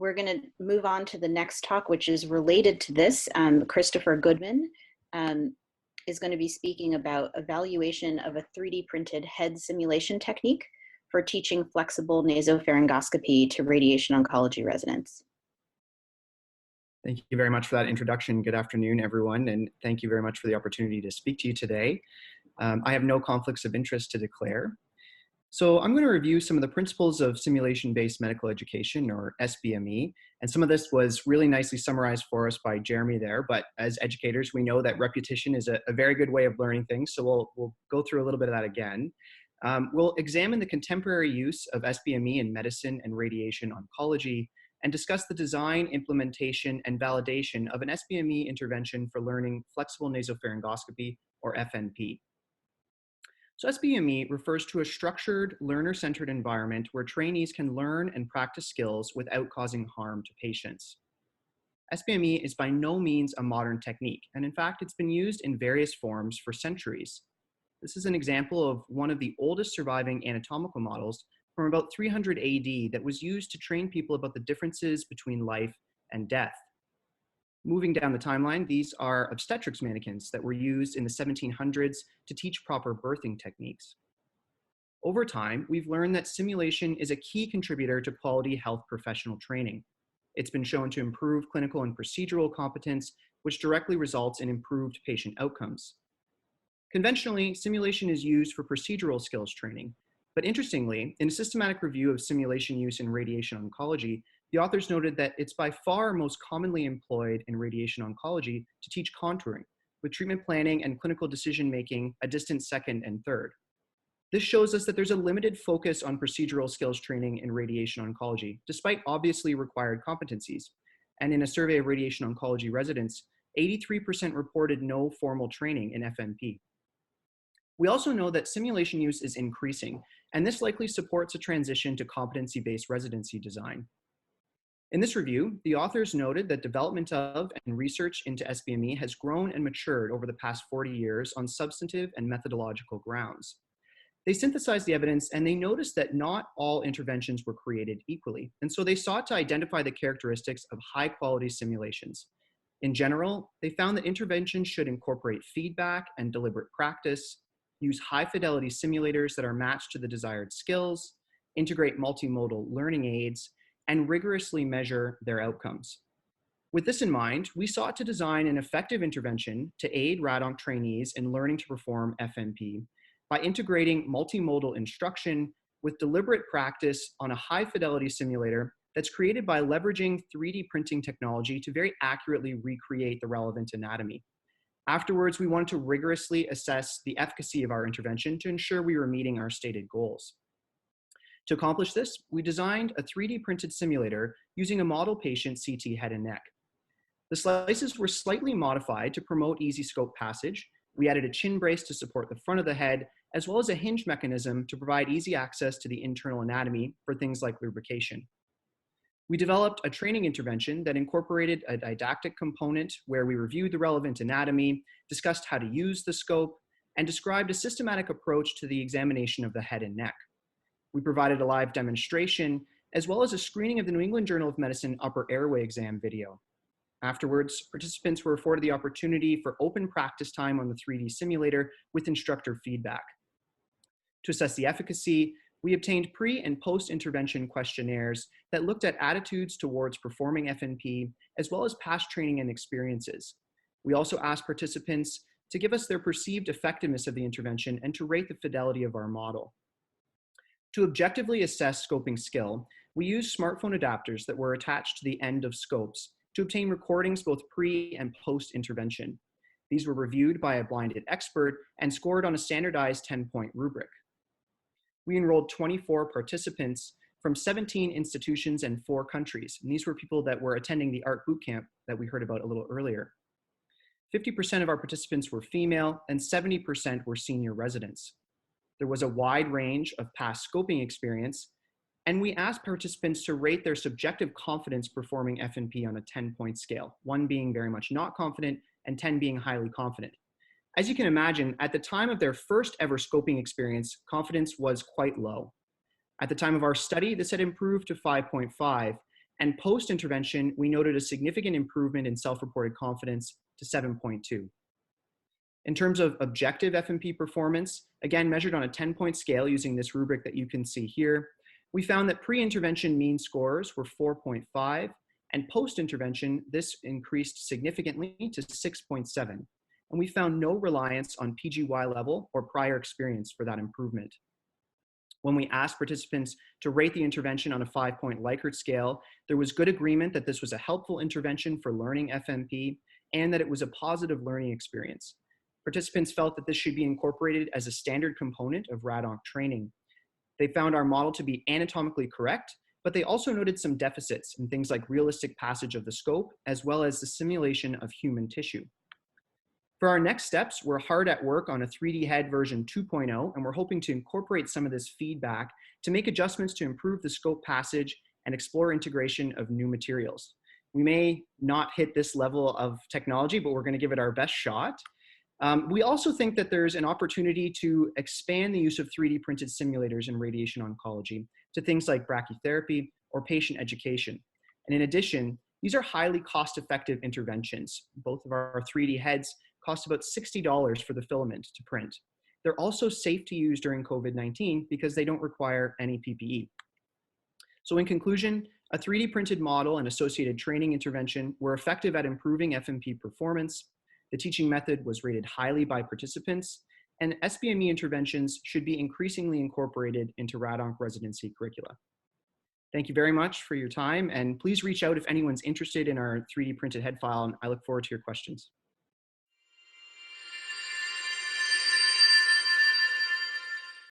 We're going to move on to the next talk, which is related to this. Christopher Goodman is going to be speaking about evaluation of a 3D printed head simulation technique for teaching flexible nasopharyngoscopy to radiation oncology residents. Thank you very much for that introduction. Good afternoon, everyone, and thank you very much for the opportunity to speak to you today. I have no conflicts of interest to declare. So I'm going to review some of the principles of simulation-based medical education, or SBME, and some of this was really nicely summarized for us by Jeremy there, but as educators, we know that repetition is a very good way of learning things, so we'll go through a little bit of that again. We'll examine the contemporary use of SBME in medicine and radiation oncology, and discuss the design, implementation, and validation of an SBME intervention for learning flexible nasopharyngoscopy, or FNP. So SBME refers to a structured, learner-centered environment where trainees can learn and practice skills without causing harm to patients. SBME is by no means a modern technique, and in fact, it's been used in various forms for centuries. This is an example of one of the oldest surviving anatomical models from about 300 AD that was used to train people about the differences between life and death. Moving down the timeline, these are obstetrics mannequins that were used in the 1700s to teach proper birthing techniques. Over time, we've learned that simulation is a key contributor to quality health professional training. It's been shown to improve clinical and procedural competence, which directly results in improved patient outcomes. Conventionally, simulation is used for procedural skills training, but interestingly, in a systematic review of simulation use in radiation oncology, the authors noted that it's by far most commonly employed in radiation oncology to teach contouring, with treatment planning and clinical decision-making a distant second and third. This shows us that there's a limited focus on procedural skills training in radiation oncology, despite obviously required competencies. And in a survey of radiation oncology residents, 83% reported no formal training in FNP. We also know that simulation use is increasing, and this likely supports a transition to competency-based residency design. In this review, the authors noted that development of and research into SBME has grown and matured over the past 40 years on substantive and methodological grounds. They synthesized the evidence and they noticed that not all interventions were created equally, and so they sought to identify the characteristics of high-quality simulations. In general, they found that interventions should incorporate feedback and deliberate practice, use high-fidelity simulators that are matched to the desired skills, integrate multimodal learning aids, and rigorously measure their outcomes. With this in mind, we sought to design an effective intervention to aid RADONC trainees in learning to perform FNP by integrating multimodal instruction with deliberate practice on a high-fidelity simulator that's created by leveraging 3D printing technology to very accurately recreate the relevant anatomy. Afterwards, we wanted to rigorously assess the efficacy of our intervention to ensure we were meeting our stated goals. To accomplish this, we designed a 3D printed simulator using a model patient CT head and neck. The slices were slightly modified to promote easy scope passage. We added a chin brace to support the front of the head, as well as a hinge mechanism to provide easy access to the internal anatomy for things like lubrication. We developed a training intervention that incorporated a didactic component where we reviewed the relevant anatomy, discussed how to use the scope, and described a systematic approach to the examination of the head and neck. We provided a live demonstration, as well as a screening of the New England Journal of Medicine upper airway exam video. Afterwards, participants were afforded the opportunity for open practice time on the 3D simulator with instructor feedback. To assess the efficacy, we obtained pre- and post-intervention questionnaires that looked at attitudes towards performing FNP, as well as past training and experiences. We also asked participants to give us their perceived effectiveness of the intervention and to rate the fidelity of our model. To objectively assess scoping skill, we used smartphone adapters that were attached to the end of scopes to obtain recordings both pre- and post-intervention. These were reviewed by a blinded expert and scored on a standardized 10-point rubric. We enrolled 24 participants from 17 institutions and 4 countries, and these were people that were attending the art bootcamp that we heard about a little earlier. 50% of our participants were female and 70% were senior residents. There was a wide range of past scoping experience, and we asked participants to rate their subjective confidence performing FNP on a 10-point scale, 1 being very much not confident and 10 being highly confident. As you can imagine, at the time of their first ever scoping experience, confidence was quite low. At the time of our study, this had improved to 5.5, And post-intervention, we noted a significant improvement in self-reported confidence to 7.2. In terms of objective FMP performance, again measured on a 10-point scale using this rubric that you can see here, we found that pre-intervention mean scores were 4.5, and post-intervention, this increased significantly to 6.7. And we found no reliance on PGY level or prior experience for that improvement. When we asked participants to rate the intervention on a 5-point Likert scale, there was good agreement that this was a helpful intervention for learning FMP and that it was a positive learning experience. Participants felt that this should be incorporated as a standard component of RADONC training. They found our model to be anatomically correct, but they also noted some deficits in things like realistic passage of the scope, as well as the simulation of human tissue. For our next steps, we're hard at work on a 3D-Head version 2.0, and we're hoping to incorporate some of this feedback to make adjustments to improve the scope passage and explore integration of new materials. We may not hit this level of technology, but we're going to give it our best shot. We also think that there's an opportunity to expand the use of 3D printed simulators in radiation oncology to things like brachytherapy or patient education. And in addition, these are highly cost-effective interventions. Both of our 3D heads cost about $60 for the filament to print. They're also safe to use during COVID-19 because they don't require any PPE. So in conclusion, a 3D printed model and associated training intervention were effective at improving FMP performance. The teaching method was rated highly by participants, and SBME interventions should be increasingly incorporated into RADONC residency curricula. Thank you very much for your time, and please reach out if anyone's interested in our 3D printed head file, and I look forward to your questions.